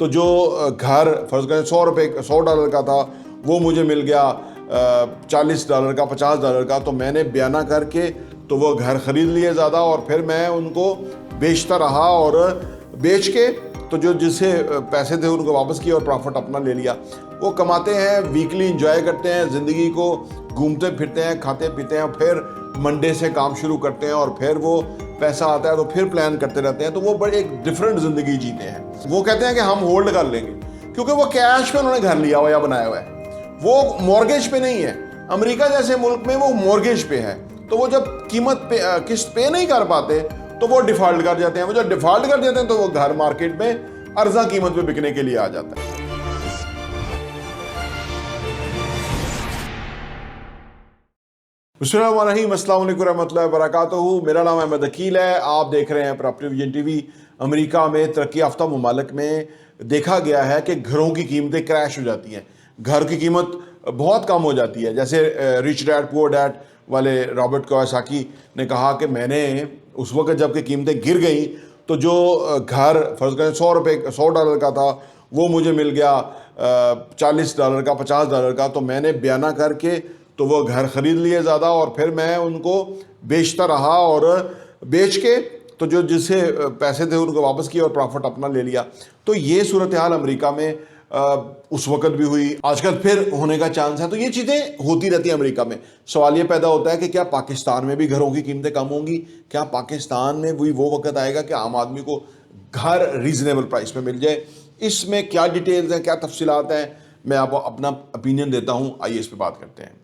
तो जो घर फर्ज करें $100 का था वो मुझे मिल गया $40 का, $50 का, तो मैंने बयाना करके तो वो घर ख़रीद लिए ज़्यादा और फिर मैं उनको बेचता रहा और बेच के तो जो जिससे पैसे थे उनको वापस किए और प्रॉफिट अपना ले लिया। वो कमाते हैं, वीकली इंजॉय करते हैं, ज़िंदगी को घूमते फिरते हैं, खाते पीते हैं, फिर मंडे से काम शुरू करते हैं और फिर वो पैसा आता है तो फिर प्लान करते रहते हैं। तो वो बड़े एक डिफरेंट ज़िंदगी जीते हैं। वो कहते हैं कि हम होल्ड कर लेंगे क्योंकि वो कैश पे उन्होंने घर लिया हुआ या बनाया हुआ है, वो मॉर्गेज पे नहीं है। अमेरिका जैसे मुल्क में वो मॉर्गेज पे है, तो वो जब कीमत पे किस्त पे नहीं कर पाते तो वो डिफॉल्ट कर जाते हैं। वो जब डिफॉल्ट कर जाते हैं तो वो घर मार्केट में अर्जा कीमत पे बिकने के लिए आ जाता है। बिस्मिल्लाहिर्रहमानिर्रहीम, अस्सलाम वालेकुम रहमतुल्लाहि व बरकातुहू। मेरा नाम अहमद अकील है। आप देख रहे हैं प्रॉपर्टी विजन टीवी। अमेरिका में तरक्की याफ्ता ममालिक में देखा गया है कि घरों की कीमतें क्रैश हो जाती हैं, घर की कीमत बहुत कम हो जाती है। जैसे रिच डैड पुअर डैड वाले रॉबर्ट कियोसाकी ने कहा कि मैंने उस वक्त जबकि कीमतें गिर गई तो जो घर फर्ज करें $100 का था वो मुझे मिल गया $40 का, $50 का, तो मैंने बयाना करके तो वो घर ख़रीद लिए ज़्यादा और फिर मैं उनको बेचता रहा और बेच के तो जो जिससे पैसे थे उनको वापस किए और प्रॉफिट अपना ले लिया। तो ये सूरत हाल अमेरिका में उस वक़्त भी हुई, आजकल फिर होने का चांस है। तो ये चीज़ें होती रहती हैं अमेरिका में। सवाल ये पैदा होता है कि क्या पाकिस्तान में भी घरों की कीमतें कम होंगी? क्या पाकिस्तान में भी वो वक्त आएगा कि आम आदमी को घर रीज़नेबल प्राइस में मिल जाए? इसमें क्या डिटेल्स हैं, क्या तफसीलात हैं, मैं आपको अपना ओपिनियन देता हूँ। आइए इस पर बात करते हैं।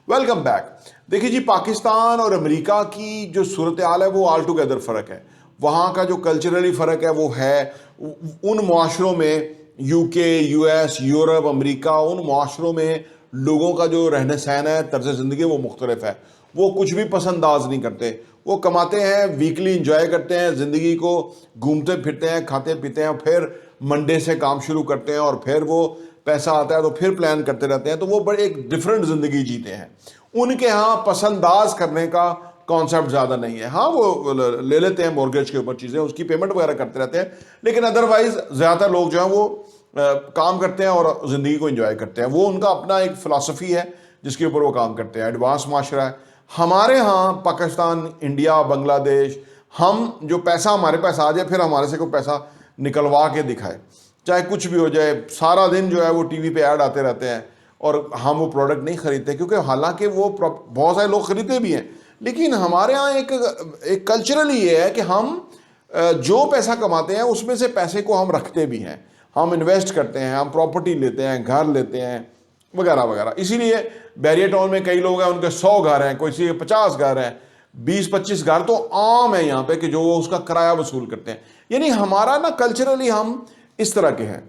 Welcome back. देखिए जी, पाकिस्तान और अमेरिका की जो सूरत हाल है वो ऑल टुगेदर फ़र्क है। वहाँ का जो कल्चरली फ़र्क है वो है उन माशरों में, यूके, यूएस, यूरोप, अमेरिका, उन माशरों में लोगों का जो रहन सहन है, तर्ज ज़िंदगी वो मुख्तलिफ है। वो कुछ भी पसंदाज नहीं करते, वो कमाते हैं, वीकली इंजॉय करते हैं, ज़िंदगी को घूमते फिरते हैं, खाते पीते हैं, फिर मंडे से काम शुरू करते हैं और फिर वो पैसा आता है तो फिर प्लान करते रहते हैं। तो वो बड़े एक डिफरेंट ज़िंदगी जीते हैं। उनके यहाँ पसंदाज करने का कॉन्सेप्ट ज़्यादा नहीं है। हाँ, वो ले लेते हैं मॉर्गेज के ऊपर चीज़ें, उसकी पेमेंट वगैरह करते रहते हैं, लेकिन अदरवाइज ज़्यादातर लोग जो हैं वो काम करते हैं और ज़िंदगी को एंजॉय करते हैं। वो उनका अपना एक फ़िलासफ़ी है जिसके ऊपर वो काम करते हैं। एडवांस माशरा है। हमारे यहाँ पाकिस्तान, इंडिया, बांग्लादेश, हम जो पैसा हमारे पास आ जाए फिर हमारे से कोई पैसा निकलवा के दिखाए, चाहे कुछ भी हो जाए, सारा दिन जो है वो टीवी पे ऐड आते रहते हैं और हम वो प्रोडक्ट नहीं खरीदते, क्योंकि हालांकि वो बहुत सारे लोग खरीदते भी हैं। लेकिन हमारे यहाँ एक कल्चरली ये है कि हम जो पैसा कमाते हैं उसमें से पैसे को हम रखते भी हैं, हम इन्वेस्ट करते हैं, हम प्रॉपर्टी लेते हैं, घर लेते हैं वगैरह वगैरह। इसीलिए बैरियर टाउन में कई लोग हैं, उनके 100 घर हैं, कोई के 50 घर हैं, 20-25 घर तो आम है यहाँ पे कि जो वो उसका किराया वसूल करते हैं। यानी हमारा ना कल्चरली हम इस तरह के हैं।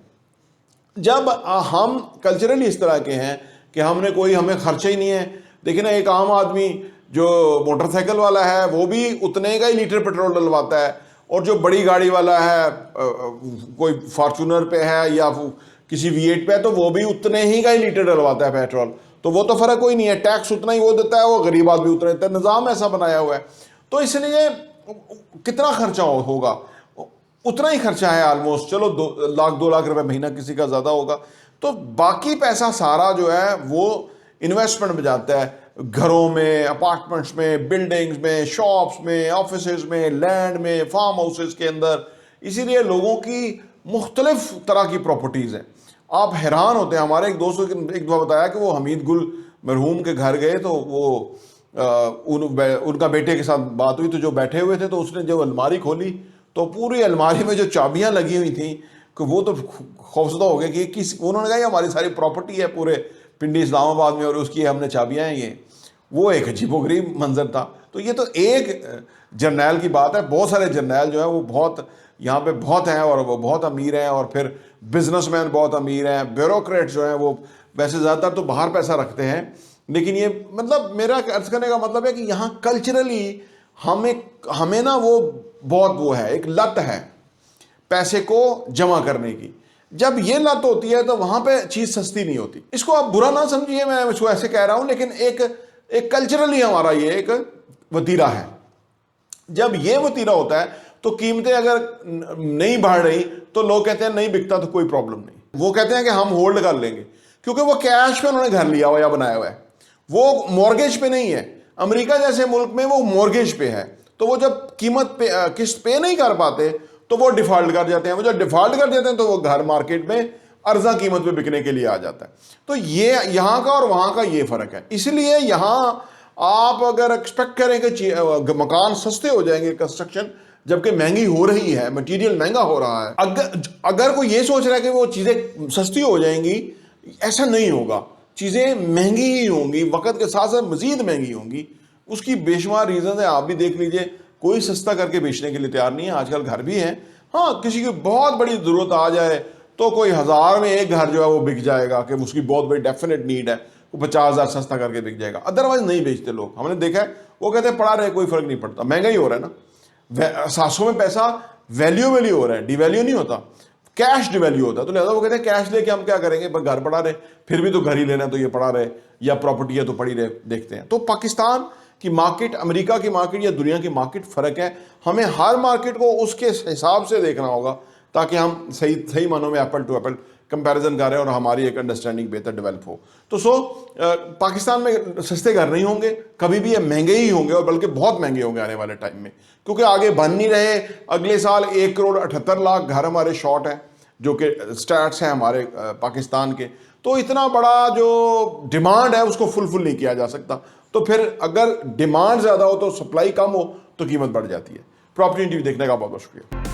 जब हम कल्चरली इस तरह के हैं कि हमें खर्चा ही नहीं है। देखिए ना, एक आम आदमी जो मोटरसाइकिल वाला है वो भी उतने का ही लीटर पेट्रोल डलवाता है, और जो बड़ी गाड़ी वाला है, कोई फॉर्चूनर पे है या किसी V8 पे है, तो वो भी उतने ही का ही लीटर डलवाता है पेट्रोल। तो वो तो फ़र्क कोई नहीं है, टैक्स उतना ही वो देता है, वो गरीब आदमी उतना देता है। निज़ाम ऐसा बनाया हुआ है। तो इसलिए कितना खर्चा होगा, उतना ही खर्चा है ऑलमोस्ट। चलो 2 लाख रुपए महीना किसी का ज़्यादा होगा, तो बाकी पैसा सारा जो है वो इन्वेस्टमेंट में जाता है, घरों में, अपार्टमेंट्स में, बिल्डिंग्स में, शॉप्स में, ऑफिसेज में, लैंड में, फार्म हाउसेज के अंदर। इसीलिए लोगों की मुख्तलिफ तरह की प्रॉपर्टीज़ हैं। आप हैरान होते हैं। हमारे एक दोस्त ने एक दफ़ा बताया कि वो हमीद गुल मरहूम के घर गए तो वो उनका बेटे के साथ बात हुई, तो जो बैठे हुए थे तो उसने जब अलमारी खोली तो पूरी अलमारी में जो चाबियां लगी हुई थी कि वो तो खौफजदा हो गए कि उन्होंने कहा ये हमारी सारी प्रॉपर्टी है पूरे पिंडी इस्लामाबाद में और उसकी हमने चाबियां हैं ये। वो एक अजीबोगरीब मंजर था। तो ये तो एक जर्नैल की बात है। बहुत सारे जर्नैल जो है वो बहुत यहाँ पे बहुत हैं और वो बहुत अमीर हैं, और फिर बिजनेसमैन बहुत अमीर हैं, ब्यूरोक्रेट जो हैं वो वैसे ज़्यादातर तो बाहर पैसा रखते हैं। लेकिन ये मतलब मेरा अर्ज करने का मतलब है कि यहाँ कल्चरली हमें ना वो बहुत वो है, एक लत है पैसे को जमा करने की। जब ये लत होती है तो वहां पे चीज सस्ती नहीं होती। इसको आप बुरा ना समझिए, मैं इसको ऐसे कह रहा हूं, लेकिन एक कल्चरली हमारा ये एक वतीरा है। जब ये वतीरा होता है तो कीमतें अगर नहीं बढ़ रही तो लोग कहते हैं नहीं बिकता तो कोई प्रॉब्लम नहीं, वो कहते हैं कि हम होल्ड कर लेंगे, क्योंकि वो कैश पे उन्होंने घर लिया हुआ या बनाया हुआ है, वो मॉर्गेज पे नहीं है। अमेरिका जैसे मुल्क में वो मॉर्गेज पे है, तो वो जब कीमत पे किस्त पे नहीं कर पाते तो वो डिफॉल्ट कर जाते हैं। वो जब डिफॉल्ट कर जाते हैं तो वो घर मार्केट में अर्जा कीमत पे बिकने के लिए आ जाता है। तो ये यहाँ का और वहाँ का ये फर्क है। इसलिए यहाँ आप अगर एक्सपेक्ट करें कि मकान सस्ते हो जाएंगे कंस्ट्रक्शन, जबकि महंगी हो रही है, मटेरियल महंगा हो रहा है, अगर कोई ये सोच रहा है कि वो चीज़ें सस्ती हो जाएंगी, ऐसा नहीं होगा। चीज़ें महंगी ही होंगी, वक्त के साथ साथ मजीद महंगी होंगी। उसकी बेशुमार रीज़न है, आप भी देख लीजिए, कोई सस्ता करके बेचने के लिए तैयार नहीं है। आजकल घर भी हैं, हाँ किसी की बहुत बड़ी ज़रूरत आ जाए तो कोई 1000 में एक घर जो है वो बिक जाएगा, कि उसकी बहुत बड़ी डेफिनेट नीड है, वो 50,000 सस्ता करके बिक जाएगा। अदरवाइज नहीं बेचते लोग, हमने देखा है। वो कहते हैं पड़ा रहे, कोई फर्क नहीं पड़ता, महंगा ही हो रहा है ना। 700 में पैसा वैल्यूएबल ही हो रहा है, डिवैल्यू नहीं होता, कैश डिवैल्यू होता है। तो लिहाजा वो कहते हैं कैश लेके हम क्या करेंगे, पर घर पड़ा रहे, फिर भी तो घर ही लेना है तो ये पड़ा रहे, या प्रॉपर्टी है तो पड़ी रहे, देखते हैं। तो पाकिस्तान की मार्केट, अमेरिका की मार्केट या दुनिया की मार्केट फ़र्क है। हमें हर मार्केट को उसके हिसाब से देखना होगा ताकि हम सही मानों में एप्पल टू एप्पल कंपैरिजन कर रहे हैं और हमारी एक अंडरस्टैंडिंग बेहतर डेवलप हो। तो पाकिस्तान में सस्ते घर नहीं होंगे कभी भी, ये महंगे ही होंगे, और बल्कि बहुत महंगे होंगे आने वाले टाइम में, क्योंकि आगे बन नहीं रहे। अगले साल 1,78,00,000 घर हमारे शॉर्ट हैं, जो कि स्टैट्स हैं हमारे पाकिस्तान के। तो इतना बड़ा जो डिमांड है उसको फुलफिल नहीं किया जा सकता। तो फिर अगर डिमांड ज़्यादा हो तो सप्लाई कम हो तो कीमत बढ़ जाती है। प्रॉपर्टी टीवी देखने का बहुत बहुत शुक्रिया।